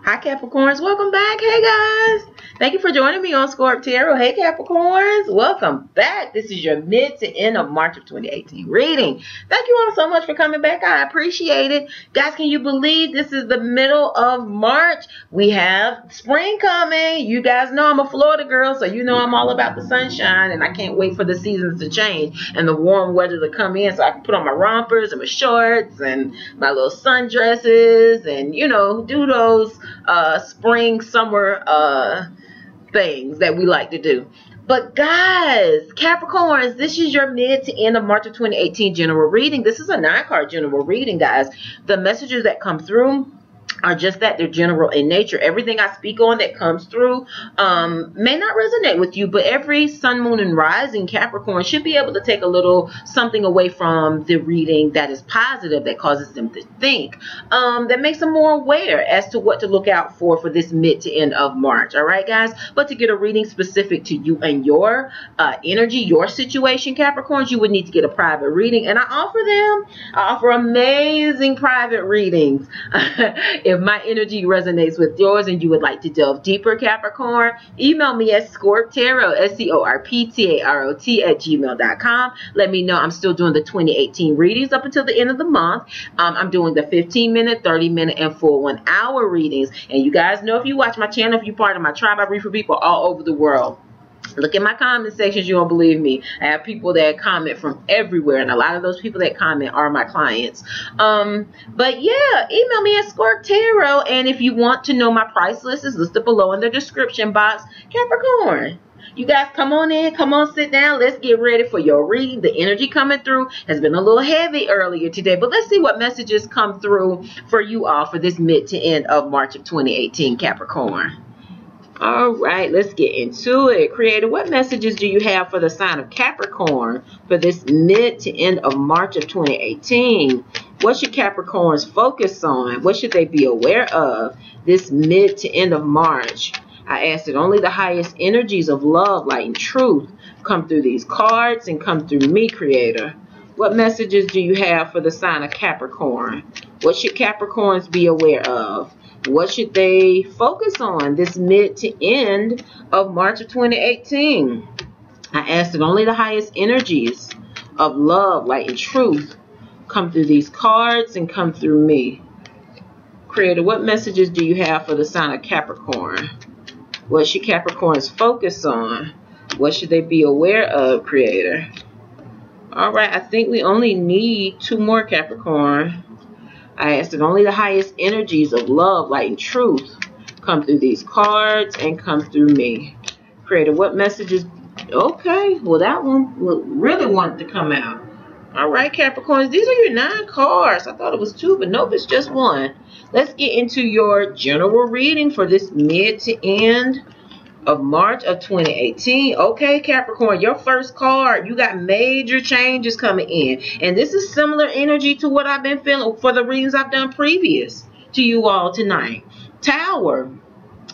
Hi Capricorns, welcome back. Hey guys, thank you for joining me on Scorp Tarot. Hey Capricorns, welcome back. This is your mid to end of March of 2018 reading. Thank you all so much for coming back. I appreciate it. Guys, can you believe this is the middle of March? We have spring coming. You guys know I'm a Florida girl, so you know I'm all about the sunshine, and I can't wait for the seasons to change and the warm weather to come in so I can put on my rompers and my shorts and my little sundresses and, you know, do those spring, summer things that we like to do. But guys, Capricorns, this is your mid to end of March of 2018 general reading. This is a 9-card general reading, guys. The messages that come through are just that. They're general in nature. Everything I speak on that comes through may not resonate with you, but every sun, moon, and rising Capricorn should be able to take a little something away from the reading that is positive, that causes them to think, that makes them more aware as to what to look out for this mid to end of March. All right, guys? But to get a reading specific to you and your energy, your situation, Capricorns, you would need to get a private reading, and I offer amazing private readings. If my energy resonates with yours and you would like to delve deeper, Capricorn, email me at ScorpTarot, ScorpTarot @gmail.com. Let me know. I'm still doing the 2018 readings up until the end of the month. I'm doing the 15-minute, 30-minute, and full 1-hour readings. And you guys know, if you watch my channel, if you're part of my tribe, I read for people all over the world. Look at my comment sections. You don't believe me. I have people that comment from everywhere, and a lot of those people that comment are my clients. But yeah, email me at Scorp Tarot, and if you want to know my price list, is listed below in the description box. Capricorn, you guys, come on in, come on, sit down. Let's get ready for your reading. The energy coming through has been a little heavy earlier today, but let's see what messages come through for you all for this mid to end of March of 2018, Capricorn. All right, let's get into it. Creator, what messages do you have for the sign of Capricorn for this mid to end of March of 2018? What should Capricorns focus on? What should they be aware of this mid to end of March? I ask that only the highest energies of love, light, and truth come through these cards and come through me, Creator. What messages do you have for the sign of Capricorn? What should Capricorns be aware of? What should they focus on this mid to end of March of 2018? I ask that only the highest energies of love, light, and truth come through these cards and come through me. Creator, what messages do you have for the sign of Capricorn? What should Capricorns focus on? What should they be aware of, Creator? All right, I think we only need 2 more, Capricorn. I ask that only the highest energies of love, light, and truth come through these cards and come through me. Creator, what messages? Okay, well, that one really wanted to come out. All right, Capricorns, these are your 9 cards. I thought it was 2, but nope, it's just 1. Let's get into your general reading for this mid to end of March of 2018. Okay, Capricorn, your first card, you got major changes coming in, and this is similar energy to what I've been feeling for the readings I've done previous to you all tonight. Tower,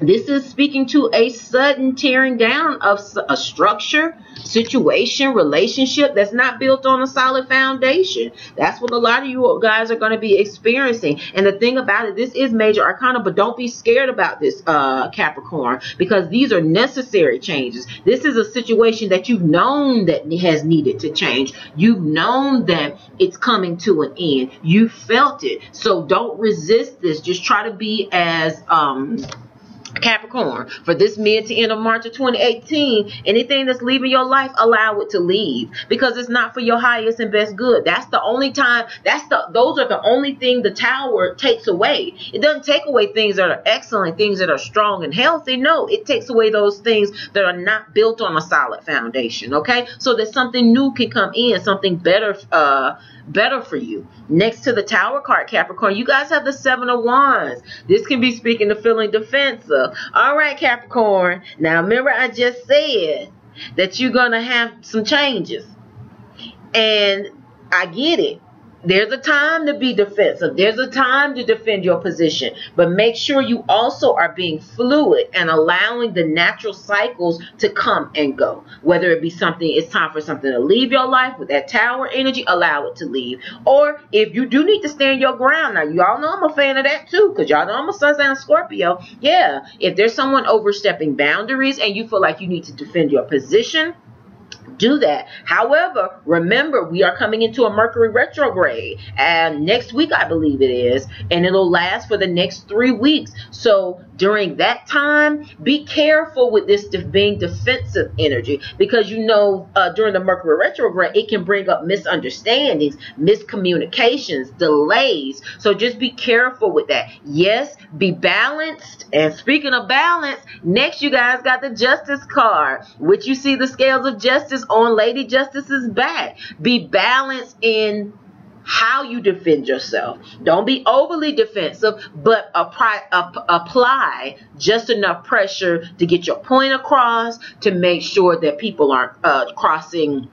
this is speaking to a sudden tearing down of a structure, situation, relationship that's not built on a solid foundation. That's what a lot of you guys are going to be experiencing. And the thing about it, this is major arcana, but don't be scared about this, Capricorn, because these are necessary changes. This is a situation that you've known that has needed to change. You've known that it's coming to an end. You felt it. So don't resist this. Just try to be as Capricorn, for this mid to end of March of 2018, anything that's leaving your life, allow it to leave, because it's not for your highest and best good. That's the only time, those are the only thing the Tower takes away. It doesn't take away things that are excellent, things that are strong and healthy. No, it takes away those things that are not built on a solid foundation, okay? So that something new can come in, something better for you. Next to the Tower card, Capricorn, you guys have the 7 of Wands. This can be speaking to feeling defensive. All right, Capricorn. Now, remember I just said that you're going to have some changes. And I get it. There's a time to be defensive. There's a time to defend your position. But make sure you also are being fluid and allowing the natural cycles to come and go. Whether it be something, it's time for something to leave your life with that Tower energy, allow it to leave. Or if you do need to stand your ground. Now, y'all know I'm a fan of that too, because y'all know I'm a sun sign Scorpio. Yeah, if there's someone overstepping boundaries and you feel like you need to defend your position, do that. However, remember, we are coming into a Mercury retrograde, and next week I believe it is, and it'll last for the next 3 weeks. So during that time, be careful with this being defensive energy, because you know during the Mercury retrograde it can bring up misunderstandings, miscommunications, delays. So just be careful with that. Yes, be balanced. And speaking of balance, next you guys got the Justice card, which you see the scales of justice on Lady Justice's back. Be balanced in how you defend yourself. Don't be overly defensive, but apply just enough pressure to get your point across, to make sure that people aren't crossing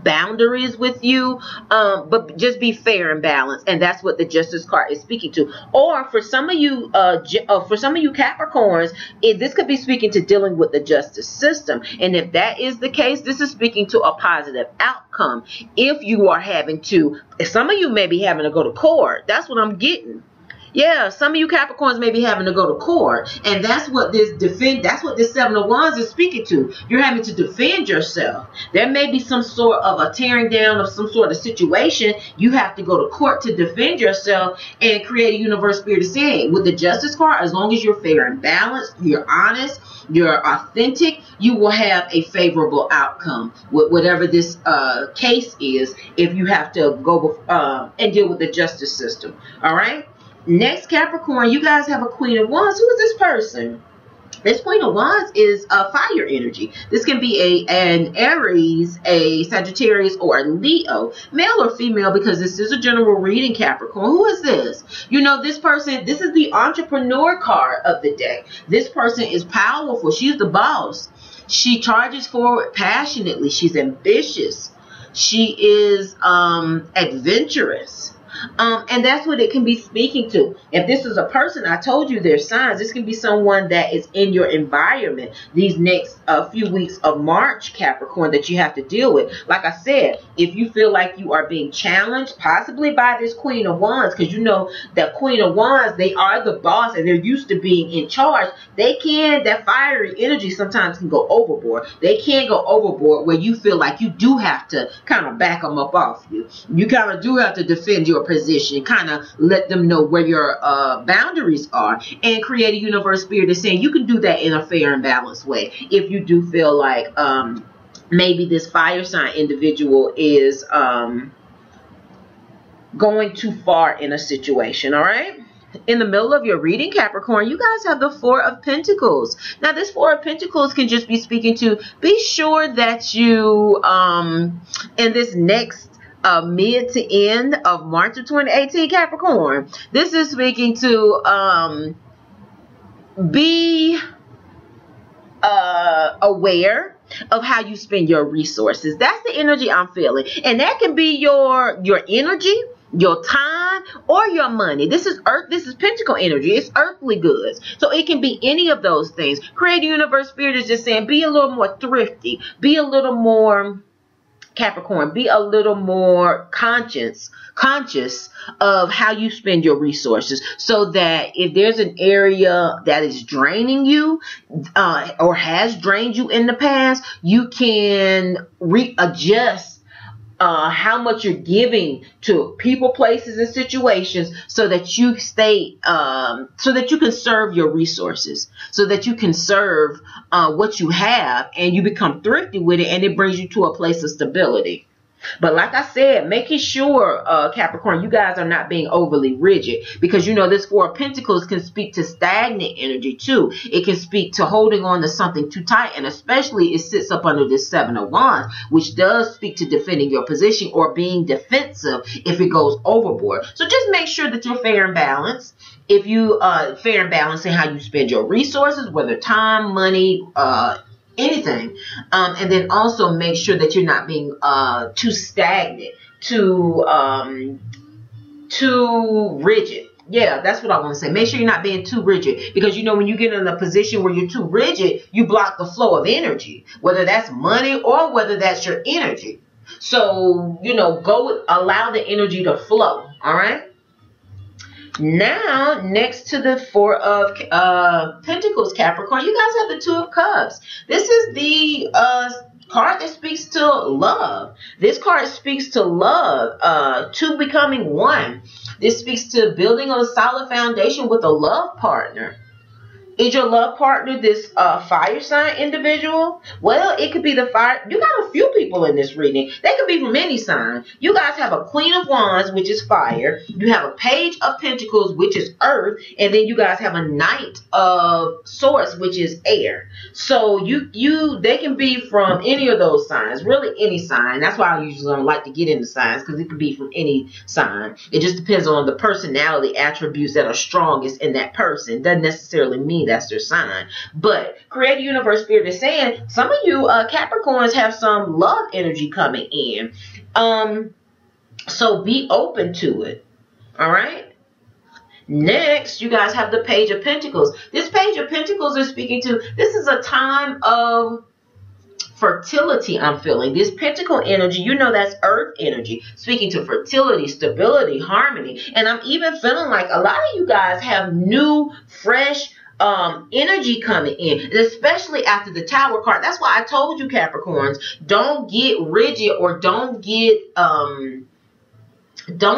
boundaries with you, but just be fair and balanced. And that's what the Justice card is speaking to. Or for some of you Capricorns, this could be speaking to dealing with the justice system. And if that is the case, this is speaking to a positive outcome. If you are having to, some of you may be having to go to court. That's what I'm getting. Yeah, some of you Capricorns may be having to go to court, and that's what this Seven of Wands is speaking to. You're having to defend yourself. There may be some sort of a tearing down of some sort of situation. You have to go to court to defend yourself and create a universe spirit of saying. With the Justice card, as long as you're fair and balanced, you're honest, you're authentic, you will have a favorable outcome with whatever this case is, if you have to go and deal with the justice system. All right? Next, Capricorn, you guys have a Queen of Wands. Who is this person? This Queen of Wands is a fire energy. This can be an Aries, a Sagittarius, or a Leo, male or female, because this is a general reading, Capricorn. Who is this? You know, this person, this is the entrepreneur card of the deck. This person is powerful. She's the boss. She charges forward passionately. She's ambitious. She is adventurous. And that's what it can be speaking to. If this is a person, I told you there's signs. This can be someone that is in your environment these next few weeks of March, Capricorn, that you have to deal with. Like I said, if you feel like you are being challenged, possibly by this Queen of Wands, because you know that Queen of Wands, they are the boss and they're used to being in charge. That fiery energy sometimes can go overboard. They can go overboard where you feel like you do have to kind of back them up off you. You kind of do have to defend your position, kind of let them know where your boundaries are, and create a universe spirit is saying you can do that in a fair and balanced way. If you do feel like maybe this fire sign individual is going too far in a situation. All right, in the middle of your reading, Capricorn, you guys have the Four of Pentacles. Now this Four of Pentacles can just be speaking to, be sure that you in this next mid to end of March of 2018, Capricorn, this is speaking to be aware of how you spend your resources. That's the energy I'm feeling, and that can be your energy, your time, or your money. This is earth. This is Pentacle energy. It's earthly goods, so it can be any of those things. Creative universe spirit is just saying, be a little more thrifty, be a little more, Capricorn, be a little more conscious of how you spend your resources, so that if there's an area that is draining you or has drained you in the past, you can readjust how much you're giving to people, places, and situations, so that you stay, so that you can serve your resources, so that you can serve what you have, and you become thrifty with it, and it brings you to a place of stability. But like I said, making sure, Capricorn, you guys are not being overly rigid, because you know this Four of Pentacles can speak to stagnant energy too. It can speak to holding on to something too tight, and especially it sits up under this Seven of Wands, which does speak to defending your position or being defensive if it goes overboard. So just make sure that you're fair and balanced. If you fair and balanced in how you spend your resources, whether time, money, anything, and then also make sure that you're not being too stagnant, too too rigid. Yeah, that's what I want to say. Make sure you're not being too rigid, because you know when you get in a position where you're too rigid, you block the flow of energy, whether that's money or whether that's your energy. So, you know, allow the energy to flow. All right. Now, next to the Four of Pentacles, Capricorn, you guys have the Two of Cups. This is the card that speaks to love. This card speaks to love, two becoming one. This speaks to building on a solid foundation with a love partner. Is your love partner this fire sign individual? Well, it could be the fire. You got a few people in this reading. They could be from any sign. You guys have a Queen of Wands, which is fire. You have a Page of Pentacles, which is earth. And then you guys have a Knight of Swords, which is air. So they can be from any of those signs. Really any sign. That's why I usually don't like to get into signs, because it could be from any sign. It just depends on the personality attributes that are strongest in that person. Doesn't necessarily mean that's their sign. But Creator Universe Spirit is saying some of you Capricorns have some love energy coming in. So be open to it. All right. Next, you guys have the Page of Pentacles. This Page of Pentacles is speaking to, this is a time of fertility. I'm feeling this pentacle energy, you know, that's earth energy, speaking to fertility, stability, harmony. And I'm even feeling like a lot of you guys have new, fresh energy coming in, especially after the Tower card. That's why I told you, Capricorns, don't get rigid, or don't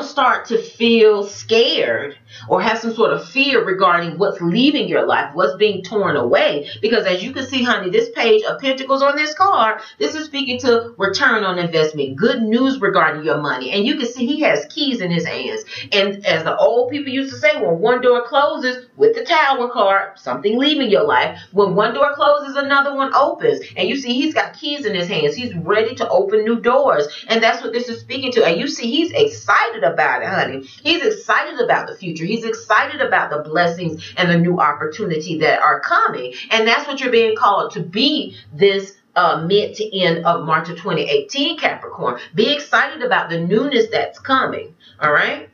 start to feel scared or have some sort of fear regarding what's leaving your life, what's being torn away. Because as you can see, honey, this Page of Pentacles on this card, this is speaking to return on investment, good news regarding your money. And you can see he has keys in his hands. And as the old people used to say, when one door closes with the Tower card, something leaving your life. When one door closes, another one opens. And you see he's got keys in his hands. He's ready to open new doors. And that's what this is speaking to. And you see he's excited about it, honey. He's excited about the future. He's excited about the blessings and the new opportunity that are coming. And that's what you're being called to be this mid to end of March of 2018, Capricorn. Be excited about the newness that's coming. All right.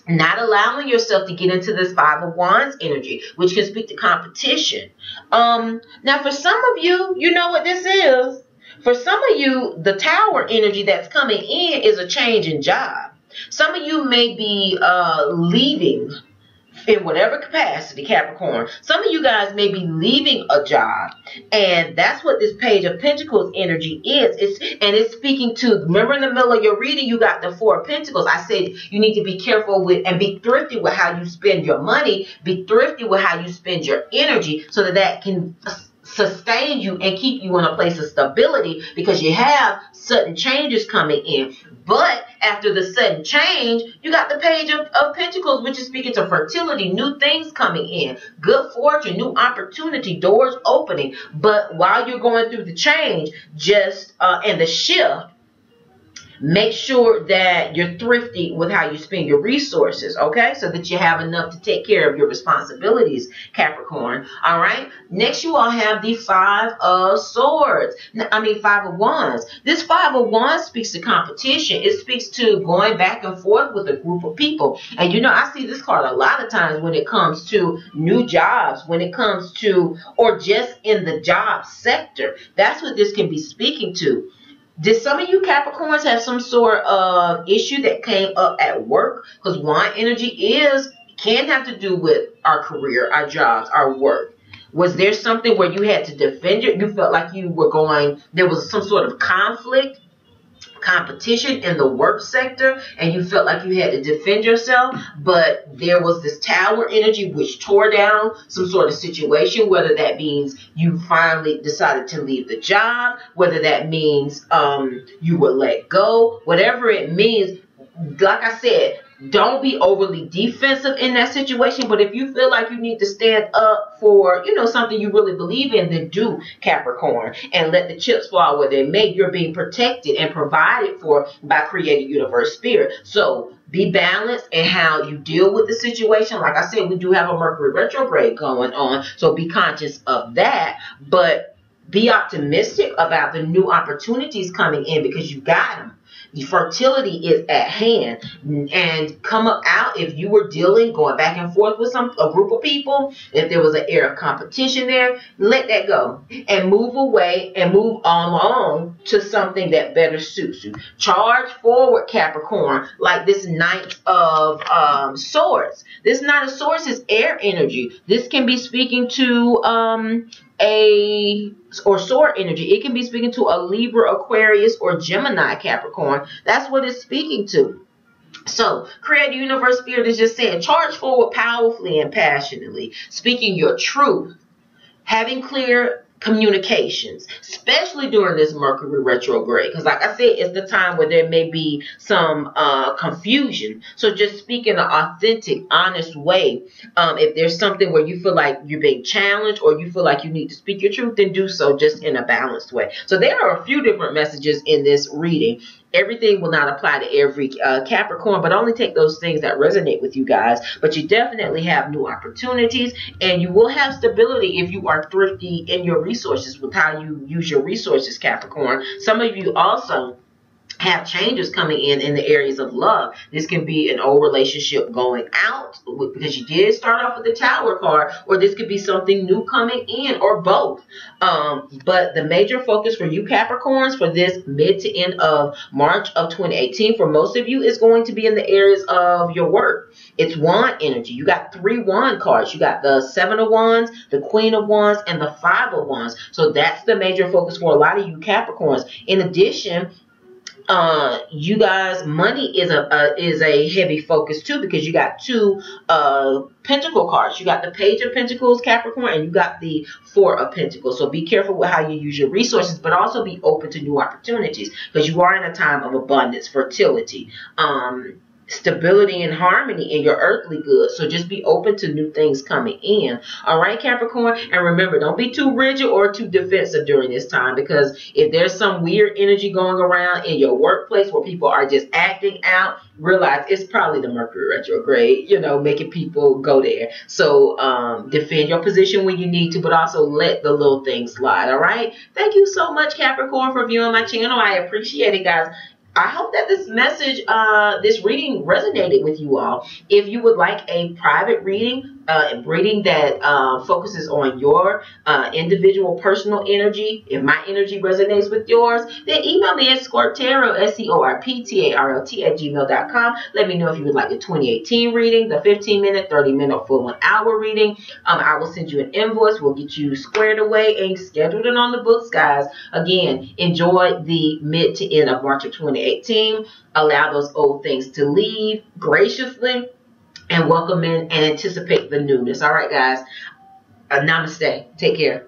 Not allowing yourself to get into this Five of Wands energy, which can speak to competition. Now, for some of you, you know what this is. For some of you, the Tower energy that's coming in is a change in job. Some of you may be leaving in whatever capacity, Capricorn. Some of you guys may be leaving a job. And that's what this Page of Pentacles energy is. It's speaking to, remember in the middle of your reading, you got the Four of Pentacles. I said you need to be careful with and be thrifty with how you spend your money. Be thrifty with how you spend your energy, so that can sustain you and keep you in a place of stability, because you have sudden changes coming in. But after the sudden change, you got the Page of Pentacles, which is speaking to fertility, new things coming in, good fortune, new opportunity, doors opening. But while you're going through the change, and the shift, make sure that you're thrifty with how you spend your resources, okay? So that you have enough to take care of your responsibilities, Capricorn. All right. Next, you all have the Five of Wands. This Five of Wands speaks to competition. It speaks to going back and forth with a group of people. And you know, I see this card a lot of times when it comes to new jobs, when it comes to, or just in the job sector. That's what this can be speaking to. Did some of you Capricorns have some sort of issue that came up at work? Because Wand energy can have to do with our career, our jobs, our work. Was there something where you had to defend you felt like you were there was some sort of conflict, competition in the work sector, and you felt like you had to defend yourself, but there was this Tower energy which tore down some sort of situation, whether that means you finally decided to leave the job, whether that means you were let go, whatever it means. Like I said, don't be overly defensive in that situation. But if you feel like you need to stand up for, you know, something you really believe in, then do, Capricorn. And let the chips fall where they may. You're being protected and provided for by Creator Universe Spirit. So be balanced in how you deal with the situation. Like I said, we do have a Mercury retrograde going on. So be conscious of that. But be optimistic about the new opportunities coming in, because you got them. fertility is at hand, and come up out if you were going back and forth with a group of people, if there was an air of competition there, let that go and move away and move on to something that better suits you. Charge forward, Capricorn, like this Knight of Swords. This Knight of Swords is air energy. This can be speaking to sword energy. It can be speaking to a Libra, Aquarius, or Gemini, Capricorn. That's what it's speaking to. So, Creator Universe Spirit is just saying, charge forward powerfully and passionately, speaking your truth, having clear communications, especially during this Mercury retrograde, because like I said, it's the time where there may be some confusion. So just speak in an authentic, honest way. If there's something where you feel like you're being challenged, or you feel like you need to speak your truth, then do so just in a balanced way. So there are a few different messages in this reading. Everything will not apply to every Capricorn, but only take those things that resonate with you guys. But you definitely have new opportunities, and you will have stability if you are thrifty in your resources with how you use your resources, Capricorn. Some of you also have changes coming in the areas of love. This can be an old relationship going out, because you did start off with the Tower card, or this could be something new coming in, or both. But the major focus for you Capricorns for this mid to end of March of 2018 for most of you is going to be in the areas of your work. It's wand energy. You got 3 wand cards. You got the 7 of Wands, the Queen of Wands, and the 5 of Wands. So that's the major focus for a lot of you Capricorns. In addition, you guys, money is a heavy focus too, because you got 2 Pentacle cards. You got the Page of Pentacles, Capricorn, and you got the 4 of Pentacles. So be careful with how you use your resources, but also be open to new opportunities, because you are in a time of abundance, fertility, stability and harmony in your earthly goods. So just be open to new things coming in. All right, Capricorn. And remember, don't be too rigid or too defensive during this time, because if there's some weird energy going around in your workplace where people are just acting out, realize it's probably the Mercury retrograde, you know, making people go there. So defend your position when you need to, but also let the little things slide. All right. Thank you so much, Capricorn, for viewing my channel. I appreciate it, guys. I hope that this message, this reading resonated with you all. If you would like a private reading that focuses on your individual personal energy, if my energy resonates with yours, then email me at ScorpTarot, ScorpTarot@gmail.com. Let me know if you would like the 2018 reading, the 15-minute, 30-minute, full 1-hour reading. I will send you an invoice. We'll get you squared away and scheduled and on the books, guys. Again, enjoy the mid to end of March of 2018. Allow those old things to leave graciously, and welcome in and anticipate the newness. All right, guys. Namaste. Take care.